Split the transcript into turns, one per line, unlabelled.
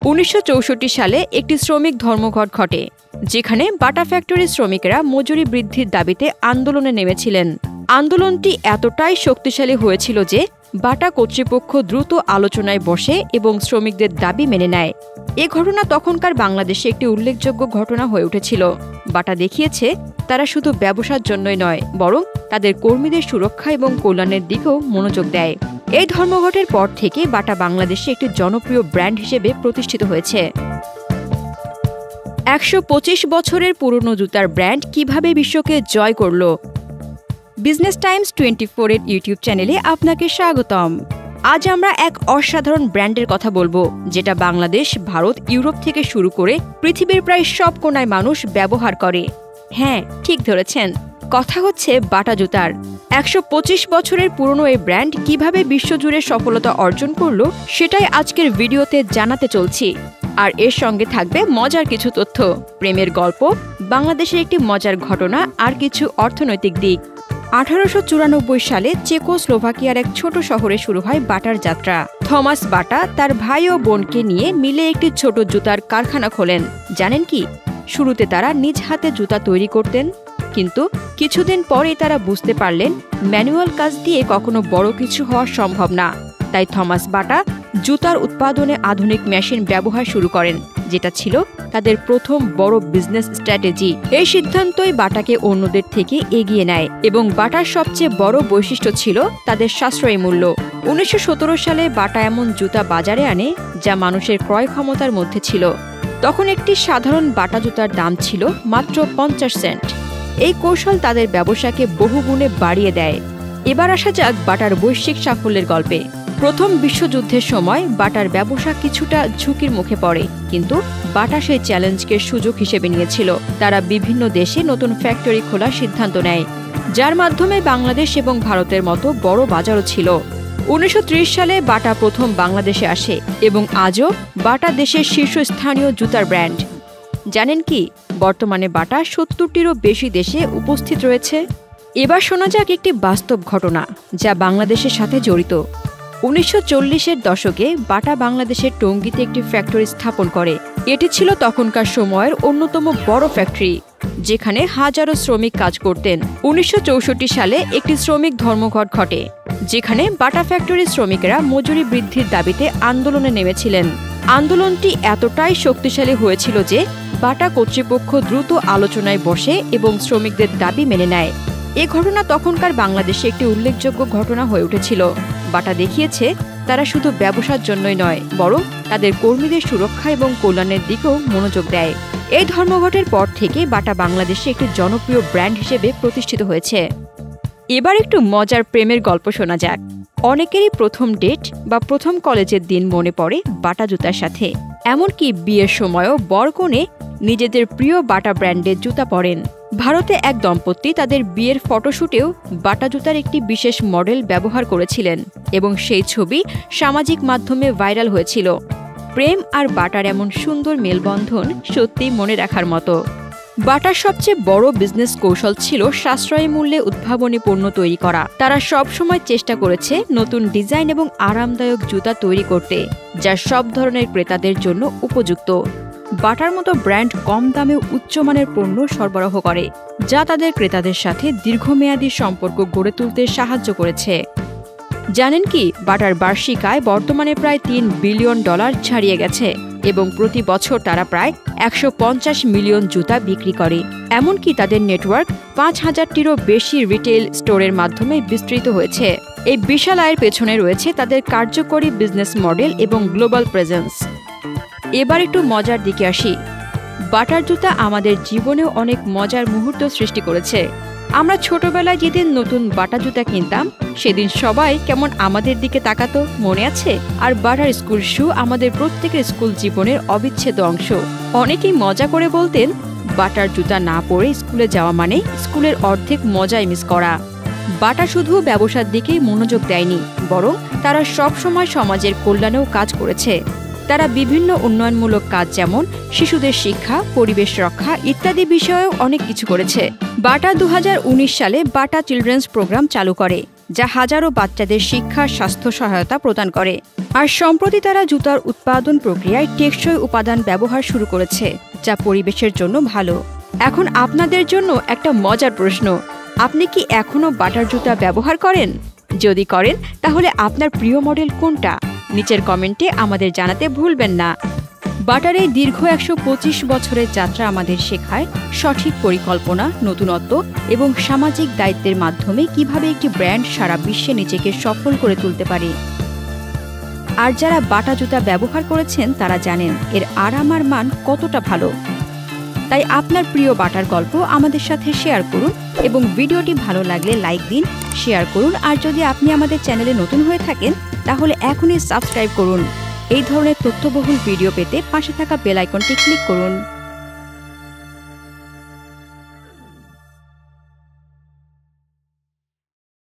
1964 সালে একটি শ্রমিক ধর্মঘট ঘটে, যেখানে বাটা ফ্যাক্টরির শ্রমিকেরা মজুরি বৃদ্ধির দাবিতে আন্দোলনে নেমেছিলেন। আন্দোলনটি এতটাই শক্তিশালী হয়েছিল যে বাটা কর্তৃপক্ষ দ্রুত আলোচনায় বসে এবং শ্রমিকদের দাবি মেনে নেয়। এ ঘটনা তখনকার বাংলাদেশে একটি উল্লেখযোগ্য ঘটনা হয়ে উঠেছিল। বাটা দেখিয়েছে তারা শুধু ব্যবসার জন্যই নয়, বরং তাদের কর্মীদের সুরক্ষা এবং কল্যাণের দিকেও মনোযোগ দেয়। এই ধর্মঘটের পর থেকে বাটা বাংলাদেশে একটি জনপ্রিয় ব্র্যান্ড হিসেবে প্রতিষ্ঠিত হয়েছে। 125 বছরের পুরনো জুতার ব্র্যান্ড কিভাবে বিশ্বকে জয় করল? বিজনেস টাইমস 24 এর ইউটিউব চ্যানেলে আপনাকে স্বাগতম। আজ আমরা এক অসাধারণ ব্র্যান্ডের কথা বলবো, যেটা বাংলাদেশ, ভারত, ইউরোপ থেকে শুরু করে পৃথিবীর প্রায় সব কোণায় মানুষ ব্যবহার করে। হ্যাঁ, ঠিক ধরেছেন, কথা হচ্ছে বাটা জুতার। 125 বছরের পুরনো এই ব্র্যান্ড কিভাবে বিশ্বজুড়ে সফলতা অর্জন করল, সেটাই আজকের ভিডিওতে জানাতে চলছি। আর এর সঙ্গে থাকবে মজার কিছু তথ্য, প্রেমের গল্প, বাংলাদেশের একটি মজার ঘটনা আর কিছু অর্থনৈতিক দিক। 1894 সালে চেকোস্লোভাকিয়ার এক ছোট শহরে শুরু হয় বাটার যাত্রা। থমাস বাটা তার ভাই ও বোনকে নিয়ে মিলে একটি ছোট জুতার কারখানা খোলেন। জানেন কি, শুরুতে তারা নিজ হাতে জুতা তৈরি করতেন, কিন্তু কিছুদিন পরে তারা বুঝতে পারলেন ম্যানুয়াল কাজ দিয়ে কখনো বড় কিছু হওয়া সম্ভব না। তাই থমাস বাটা জুতার উৎপাদনে আধুনিক মেশিন ব্যবহার শুরু করেন, যেটা ছিল তাদের প্রথম বড় বিজনেস স্ট্র্যাটেজি। এই সিদ্ধান্তই বাটাকে অন্যদের থেকে এগিয়ে নেয় এবং বাটার সবচেয়ে বড় বৈশিষ্ট্য ছিল তাদের সাশ্রয়ী মূল্য। 1917 সালে বাটা এমন জুতা বাজারে আনে যা মানুষের ক্রয় ক্ষমতার মধ্যে ছিল। তখন একটি সাধারণ বাটা জুতার দাম ছিল মাত্র 50 সেন্ট। এই কৌশল তাদের ব্যবসাকে বহুগুণে বাড়িয়ে দেয়। এবার আসা যাক বাটার বৈশ্বিক সাফল্যের গল্পে। প্রথম বিশ্বযুদ্ধের সময় বাটার ব্যবসা কিছুটা ঝুঁকির মুখে পড়ে, কিন্তু বাটা সেই চ্যালেঞ্জকে সুযোগ হিসেবে নিয়েছিল। তারা বিভিন্ন দেশে নতুন ফ্যাক্টরি খোলার সিদ্ধান্ত নেয়, যার মাধ্যমে বাংলাদেশ এবং ভারতের মতো বড় বাজারও ছিল। 1930 সালে বাটা প্রথম বাংলাদেশে আসে এবং আজও বাটা দেশের শীর্ষস্থানীয় জুতার ব্র্যান্ড। জানেন কি, বর্তমানে বাটা 70টিরও বেশি দেশে উপস্থিত রয়েছে। এবার শোনা যাক একটি বাস্তব ঘটনা যা বাংলাদেশের সাথে জড়িত। 1940-এর দশকে বাটা বাংলাদেশের টঙ্গীতে একটি ফ্যাক্টরি স্থাপন করে। এটি ছিল তখনকার সময়ের অন্যতম বড় ফ্যাক্টরি, যেখানে হাজারো শ্রমিক কাজ করতেন। 1964 সালে একটি শ্রমিক ধর্মঘট ঘটে, যেখানে বাটা ফ্যাক্টরির শ্রমিকেরা মজুরি বৃদ্ধির দাবিতে আন্দোলনে নেমেছিলেন। আন্দোলনটি এতটাই শক্তিশালী হয়েছিল যে বাটা কর্তৃপক্ষ দ্রুত আলোচনায় বসে এবং শ্রমিকদের দাবি মেনে নেয়। এ ঘটনা তখনকার বাংলাদেশে একটি উল্লেখযোগ্য ঘটনা হয়ে উঠেছিল। বাটা দেখিয়েছে তারা শুধু ব্যবসার জন্যই নয়, বরং তাদের কর্মীদের সুরক্ষা এবং কল্যাণের দিকেও মনোযোগ দেয়। এই ধর্মঘটের পর থেকে বাটা বাংলাদেশে একটি জনপ্রিয় ব্র্যান্ড হিসেবে প্রতিষ্ঠিত হয়েছে। এবার একটু মজার প্রেমের গল্প শোনা যাক। অনেকেরই প্রথম ডেট বা প্রথম কলেজের দিন মনে পড়ে বাটা জুতার সাথে। এমনকি বিয়ের সময়ও বরকনে নিজেদের প্রিয় বাটা ব্র্যান্ডের জুতা পরেন। ভারতে এক দম্পতি তাদের বিয়ের ফটোশুটেও বাটা জুতার একটি বিশেষ মডেল ব্যবহার করেছিলেন এবং সেই ছবি সামাজিক মাধ্যমে ভাইরাল হয়েছিল। প্রেম আর বাটার এমন সুন্দর মেলবন্ধন সত্যিই মনে রাখার মতো। বাটার সবচেয়ে বড় বিজনেস কৌশল ছিল সাশ্রয়ী মূল্যে উদ্ভাবনী পণ্য তৈরি করা। তারা সবসময় চেষ্টা করেছে নতুন ডিজাইন এবং আরামদায়ক জুতা তৈরি করতে, যা সব ধরনের ক্রেতাদের জন্য উপযুক্ত। বাটার মতো ব্র্যান্ড কম দামে উচ্চমানের পণ্য সরবরাহ করে, যা তাদের ক্রেতাদের সাথে দীর্ঘমেয়াদী সম্পর্ক গড়ে তুলতে সাহায্য করেছে। জানেন কি, বাটার বার্ষিক আয় বর্তমানে প্রায় $3 বিলিয়ন ছাড়িয়ে গেছে এবং প্রতি বছর তারা প্রায় 150 মিলিয়ন জুতা বিক্রি করে। এমনকি তাদের নেটওয়ার্ক 5000-টিরও বেশি রিটেইল স্টোরের মাধ্যমে বিস্তৃত হয়েছে। এই বিশাল আয়ের পেছনে রয়েছে তাদের কার্যকরী বিজনেস মডেল এবং গ্লোবাল প্রেজেন্স। এবার একটু মজার দিকে আসি। বাটার জুতা আমাদের জীবনেও অনেক মজার মুহূর্ত সৃষ্টি করেছে। আমরা ছোটবেলায় যেদিন নতুন বাটা জুতা কিনতাম, সেদিন সবাই কেমন আমাদের দিকে তাকাতো, মনে আছে? আর বাটার স্কুল শু আমাদের প্রত্যেকের স্কুল জীবনের অবিচ্ছেদ্য অংশ। অনেকেই মজা করে বলতেন, বাটার জুতা না পরে স্কুলে যাওয়া মানে স্কুলের অর্ধেক মজাই মিস করা। বাটা শুধু ব্যবসার দিকেই মনোযোগ দেয়নি, বরং তারা সবসময় সমাজের কল্যাণেও কাজ করেছে। তারা বিভিন্ন উন্নয়নমূলক কাজ যেমন শিশুদের শিক্ষা, পরিবেশ রক্ষা ইত্যাদি বিষয়েও অনেক কিছু করেছে। বাটা 2019 সালে বাটা চিলড্রেন্স প্রোগ্রাম চালু করে, যা হাজারো বাচ্চাদের শিক্ষা স্বাস্থ্য সহায়তা প্রদান করে। আর সম্প্রতি তারা জুতার উৎপাদন প্রক্রিয়ায় টেকসই উপাদান ব্যবহার শুরু করেছে, যা পরিবেশের জন্য ভালো। এখন আপনাদের জন্য একটা মজার প্রশ্ন, আপনি কি এখনো বাটার জুতা ব্যবহার করেন? যদি করেন তাহলে আপনার প্রিয় মডেল কোনটা? নিচের কমেন্টে আমাদের জানাতে ভুলবেন না। বাটারের দীর্ঘ 125 বছরের যাত্রা আমাদের শেখায় সঠিক পরিকল্পনা, নতুনত্ব এবং সামাজিক দায়িত্বের মাধ্যমে কিভাবে একটি ব্র্যান্ড সারা বিশ্বে নিজেকে সফল করে তুলতে পারে। আর যারা বাটা জুতা ব্যবহার করেছেন তারা জানেন এর আরাম আর মান কতটা ভালো। তাই আপনার প্রিয় বাটার গল্প আমাদের সাথে শেয়ার করুন এবং ভিডিওটি ভালো লাগলে লাইক দিন, শেয়ার করুন। আর যদি আপনি আমাদের চ্যানেলে নতুন হয়ে থাকেন তাহলে এখনই সাবস্ক্রাইব করুন। এই ধরনের তথ্যবহুল ভিডিও পেতে পাশে থাকা বেল আইকনটি ক্লিক করুন।